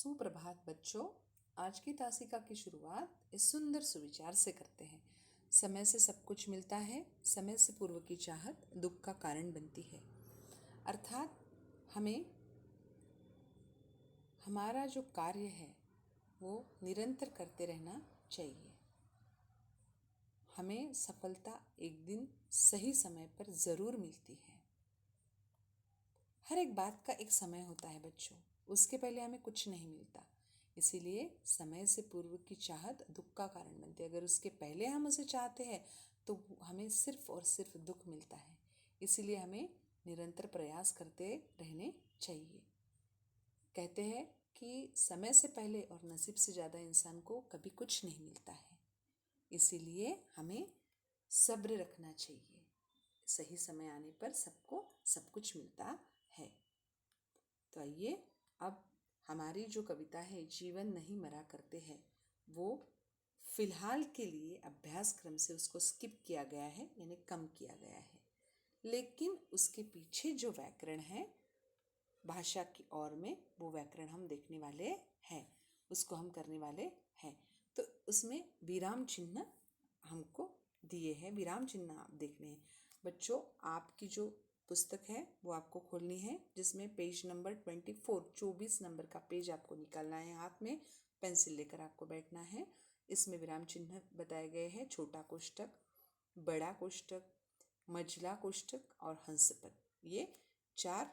सुप्रभात बच्चों। आज की तासिका की शुरुआत इस सुंदर सुविचार से करते हैं। समय से सब कुछ मिलता है, समय से पूर्व की चाहत दुख का कारण बनती है। अर्थात हमें हमारा जो कार्य है वो निरंतर करते रहना चाहिए। हमें सफलता एक दिन सही समय पर ज़रूर मिलती है। हर एक बात का एक समय होता है बच्चों, उसके पहले हमें कुछ नहीं मिलता। इसीलिए समय से पूर्व की चाहत दुख का कारण बनती है। अगर उसके पहले हम उसे चाहते हैं तो हमें सिर्फ और सिर्फ दुख मिलता है। इसीलिए हमें निरंतर प्रयास करते रहने चाहिए। कहते हैं कि समय से पहले और नसीब से ज़्यादा इंसान को कभी कुछ नहीं मिलता है। इसीलिए हमें सब्र रखना चाहिए। सही समय आने पर सबको सब कुछ मिलता है। तो आइए अब हमारी जो कविता है जीवन नहीं मरा करते हैं, वो फिलहाल के लिए अभ्यास क्रम से उसको स्किप किया गया है, यानी कम किया गया है। लेकिन उसके पीछे जो व्याकरण है भाषा की ओर में, वो व्याकरण हम देखने वाले हैं, उसको हम करने वाले हैं। तो उसमें विराम चिन्ह हमको दिए हैं। विराम चिन्ह आप देखने हैं बच्चों। आपकी जो पुस्तक है वो आपको खोलनी है, जिसमें पेज नंबर 24 नंबर का पेज आपको निकालना है। हाथ में पेंसिल लेकर आपको बैठना है। इसमें विराम चिन्ह बताए गए हैं। छोटा कोष्टक, बड़ा कोष्टक, मझला कोष्टक और हंसपद, ये 4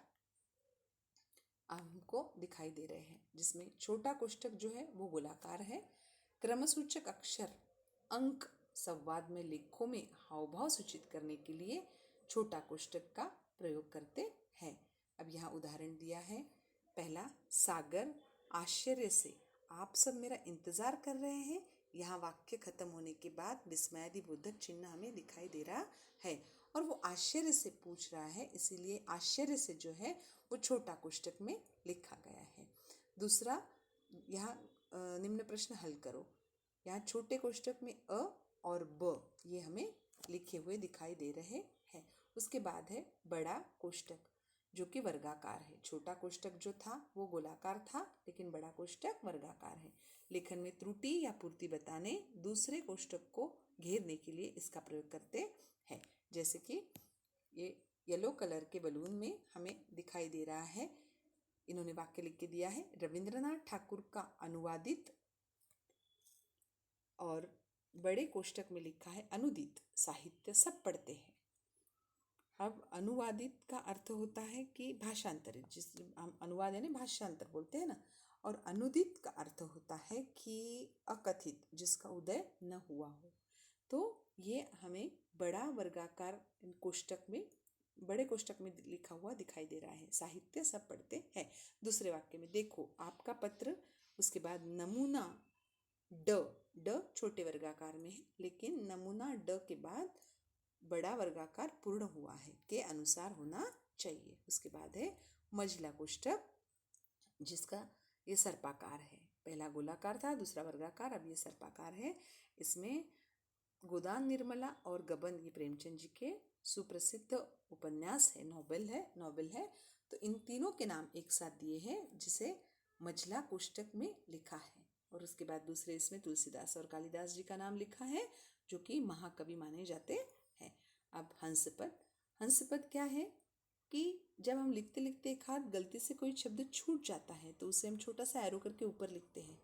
हमको दिखाई दे रहे हैं। जिसमें छोटा कोष्टक जो है वो गोलाकार है। क्रमसूचक अक्षर अंक संवाद में लेखों में हाव भाव सूचित करने के लिए छोटा कोष्टक का प्रयोग करते हैं। अब यहाँ उदाहरण दिया है। पहला, सागर आश्चर्य से आप सब मेरा इंतजार कर रहे हैं। यहाँ वाक्य खत्म होने के बाद विस्मयादिबोधक चिन्ह हमें दिखाई दे रहा है और वो आश्चर्य से पूछ रहा है, इसीलिए आश्चर्य से जो है वो छोटा कोष्टक में लिखा गया है। दूसरा, यहाँ निम्न प्रश्न हल करो। यहाँ छोटे कोष्टक में अ और ब ये हमें लिखे हुए दिखाई दे रहे हैं। उसके बाद है बड़ा कोष्टक जो कि वर्गाकार है। छोटा कोष्टक जो था वो गोलाकार था, लेकिन बड़ा कोष्टक वर्गाकार है। लेखन में त्रुटि या पूर्ति बताने दूसरे कोष्टक को घेरने के लिए इसका प्रयोग करते हैं। जैसे कि ये येलो कलर के बलून में हमें दिखाई दे रहा है। इन्होंने वाक्य लिख के दिया है, रविंद्रनाथ ठाकुर का अनुवादित, और बड़े कोष्टक में लिखा है अनुदित साहित्य सब पढ़ते हैं। अब अनुवादित का अर्थ होता है कि भाषांतरित, जिस हम अनुवाद यानी भाषांतर बोलते हैं ना। और अनुदित का अर्थ होता है कि अकथित, जिसका उदय न हुआ हो। तो ये हमें बड़ा वर्गाकार कोष्टक में, बड़े कोष्टक में लिखा हुआ दिखाई दे रहा है। साहित्य सब पढ़ते हैं। दूसरे वाक्य में देखो, आपका पत्र, उसके बाद नमूना ड छोटे वर्गाकार में है, लेकिन नमूना ड के बाद बड़ा वर्गाकार पूर्ण हुआ है के अनुसार होना चाहिए। उसके बाद है मझला कोष्टक, जिसका ये सर्पाकार है। पहला गोलाकार था, दूसरा वर्गाकार, अब ये सर्पाकार है। इसमें गोदान निर्मला और गबन, ये प्रेमचंद जी के सुप्रसिद्ध उपन्यास है, नॉवेल है। तो इन तीनों के नाम एक साथ दिए हैं, जिसे मझला कोष्टक में लिखा है। और उसके बाद दूसरे इसमें तुलसीदास और कालिदास जी का नाम लिखा है, जो कि महाकवि माने जाते हैं। अब हंसपद क्या है कि जब हम लिखते लिखते एक हाथ गलती से कोई शब्द छूट जाता है तो उसे हम छोटा सा एरो करके ऊपर लिखते हैं,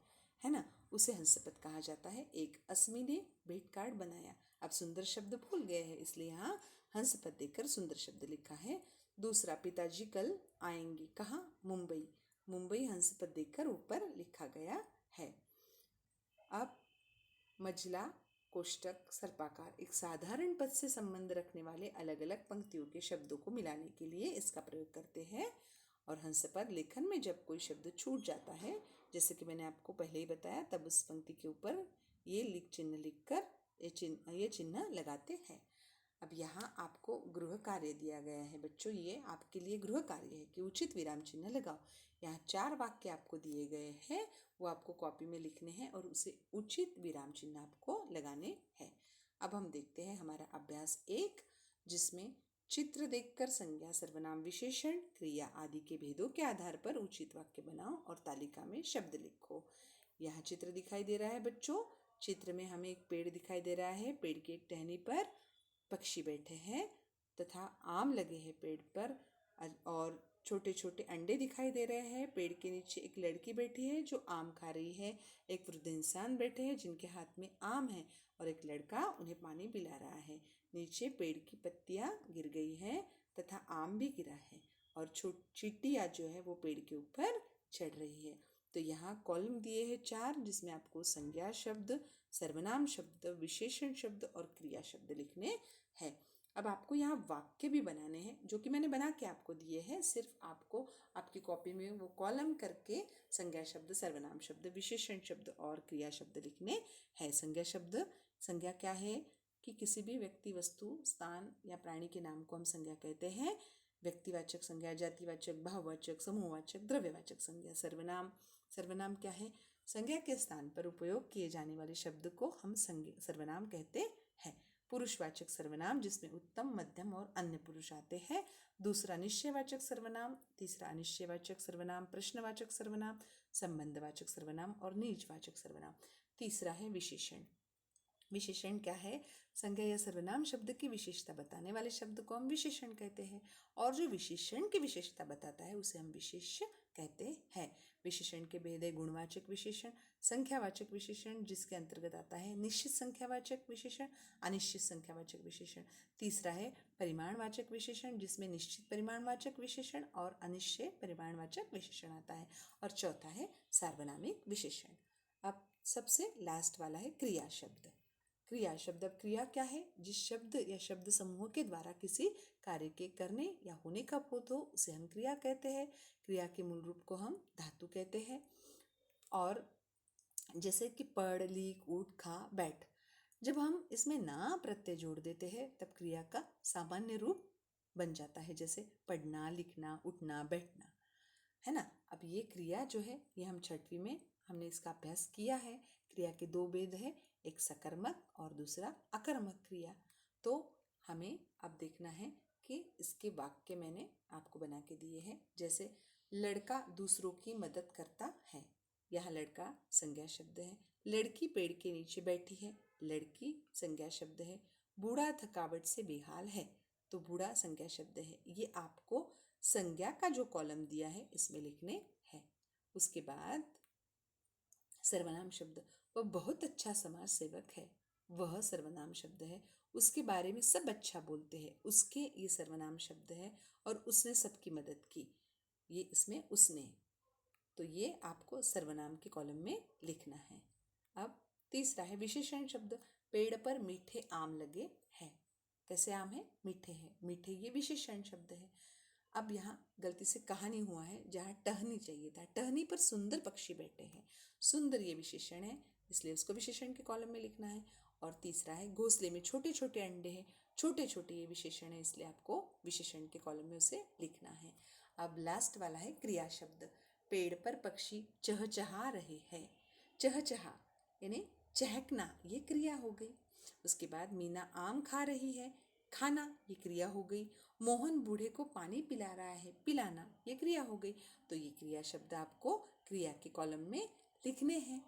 है ना, उसे हंसपद कहा जाता है। एक, अस्मी ने भेंट कार्ड बनाया। अब सुंदर शब्द भूल गए हैं, इसलिए यहाँ हंसपद देकर सुंदर शब्द लिखा है। दूसरा, पिताजी कल आएंगे कहाँ, मुंबई हंसपद देकर ऊपर लिखा गया है। अब मझला कोष्टक सर्पाकार एक साधारण पद से संबंध रखने वाले अलग अलग पंक्तियों के शब्दों को मिलाने के लिए इसका प्रयोग करते हैं। और हंसपद लेखन में जब कोई शब्द छूट जाता है, जैसे कि मैंने आपको पहले ही बताया, तब उस पंक्ति के ऊपर ये चिन्ह लिखकर ये चिन्ह लगाते हैं। अब यहाँ आपको गृह कार्य दिया गया है बच्चों। ये आपके लिए गृह कार्य है कि उचित विराम चिन्ह लगाओ। यहाँ 4 वाक्य आपको दिए गए हैं, वो आपको कॉपी में लिखने हैं और उसे उचित विराम चिन्ह आपको लगाने हैं। अब हम देखते हैं हमारा अभ्यास 1, जिसमें चित्र देखकर संज्ञा सर्वनाम विशेषण क्रिया आदि के भेदों के आधार पर उचित वाक्य बनाओ और तालिका में शब्द लिखो। यहाँ चित्र दिखाई दे रहा है बच्चों। चित्र में हमें एक पेड़ दिखाई दे रहा है। पेड़ की एक टहनी पर पक्षी बैठे हैं तथा आम लगे हैं पेड़ पर और छोटे छोटे अंडे दिखाई दे रहे हैं। पेड़ के नीचे एक लड़की बैठी है जो आम खा रही है। एक वृद्ध इंसान बैठे हैं जिनके हाथ में आम है और एक लड़का उन्हें पानी पिला रहा है। नीचे पेड़ की पत्तियां गिर गई हैं तथा आम भी गिरा है और चींटियां जो है वो पेड़ के ऊपर चढ़ रही है। तो यहाँ कॉलम दिए हैं 4 जिसमें आपको संज्ञा शब्द, सर्वनाम शब्द, विशेषण शब्द और क्रिया शब्द लिखने हैं। अब आपको यहाँ वाक्य भी बनाने हैं जो कि मैंने बना के आपको दिए हैं। सिर्फ आपको आपकी कॉपी में वो कॉलम करके संज्ञा शब्द, सर्वनाम शब्द, विशेषण शब्द और क्रिया शब्द लिखने हैं। संज्ञा शब्द, संज्ञा क्या है कि किसी भी व्यक्ति, वस्तु, स्थान या प्राणी के नाम को हम संज्ञा कहते हैं। व्यक्तिवाचक संज्ञा, जातिवाचक, भाववाचक, समूहवाचक, द्रव्यवाचक संज्ञा। सर्वनाम, सर्वनाम क्या है? संज्ञा के स्थान पर उपयोग किए जाने वाले शब्द को हम सर्वनाम कहते हैं। पुरुषवाचक सर्वनाम जिसमें उत्तम, मध्यम और अन्य पुरुष आते हैं। दूसरा निश्चयवाचक सर्वनाम, तीसरा अनिश्चयवाचक सर्वनाम, प्रश्नवाचक सर्वनाम, संबंधवाचक सर्वनाम और निजवाचक सर्वनाम। तीसरा है विशेषण। विशेषण क्या है? संज्ञा या सर्वनाम शब्द की विशेषता बताने वाले शब्द को हम विशेषण कहते हैं और जो विशेषण की विशेषता बताता है उसे हम विशेष कहते हैं। विशेषण के भेद है गुणवाचक विशेषण, संख्यावाचक विशेषण जिसके अंतर्गत आता है निश्चित संख्यावाचक विशेषण, अनिश्चित संख्यावाचक विशेषण। तीसरा है परिमाणवाचक विशेषण जिसमें निश्चित परिमाणवाचक विशेषण और अनिश्चित परिमाणवाचक विशेषण आता है। और चौथा है सार्वनामिक विशेषण। अब सबसे लास्ट वाला है क्रिया शब्द। क्रिया शब्द, अब क्रिया क्या है? जिस शब्द या शब्द समूह के द्वारा किसी कार्य के करने या होने का बोध हो उसे हम क्रिया कहते हैं। क्रिया के मूल रूप को हम धातु कहते हैं। और जैसे कि पढ़, लिख, उठ, खा, बैठ, जब हम इसमें ना प्रत्यय जोड़ देते हैं तब क्रिया का सामान्य रूप बन जाता है, जैसे पढ़ना, लिखना, उठना, बैठना, है ना। अब ये क्रिया जो है ये हम 6वीं में हमने इसका अभ्यास किया है। क्रिया के 2 भेद है, एक सकर्मक और दूसरा अकर्मक क्रिया। तो हमें अब देखना है कि इसके वाक्य मैंने आपको बना के दिए हैं। जैसे लड़का दूसरों की मदद करता है, यह लड़का संज्ञा शब्द है। लड़की पेड़ के नीचे बैठी है, लड़की संज्ञा शब्द है। बूढ़ा थकावट से बेहाल है, तो बूढ़ा संज्ञा शब्द है। ये आपको संज्ञा का जो कॉलम दिया है इसमें लिखने हैं। उसके बाद सर्वनाम शब्द, वह बहुत अच्छा समाज सेवक है, वह सर्वनाम शब्द है। उसके बारे में सब अच्छा बोलते हैं, उसके ये सर्वनाम शब्द है। और उसने सबकी मदद की, ये इसमें उसने, तो ये आपको सर्वनाम के कॉलम में लिखना है। अब तीसरा है विशेषण शब्द। पेड़ पर मीठे आम लगे हैं, कैसे आम है? मीठे हैं, मीठे, ये विशेषण शब्द है। अब यहाँ गलती से कहानी हुआ है, जहाँ टहनी चाहिए था, टहनी पर सुंदर पक्षी बैठे हैं। सुंदर ये विशेषण है इसलिए उसको विशेषण के कॉलम में लिखना है। और तीसरा है घोंसले में छोटे छोटे अंडे हैं, छोटे छोटे ये विशेषण है इसलिए आपको विशेषण के कॉलम में उसे लिखना है। अब लास्ट वाला है क्रिया शब्द। पेड़ पर पक्षी चहचहा रहे हैं, चहचहा यानी चहकना, ये क्रिया हो गई। उसके बाद मीना आम खा रही है, खाना, ये क्रिया हो गई। मोहन बूढ़े को पानी पिला रहा है, पिलाना, ये क्रिया हो गई। तो ये क्रिया शब्द आपको क्रिया के कॉलम में लिखने हैं।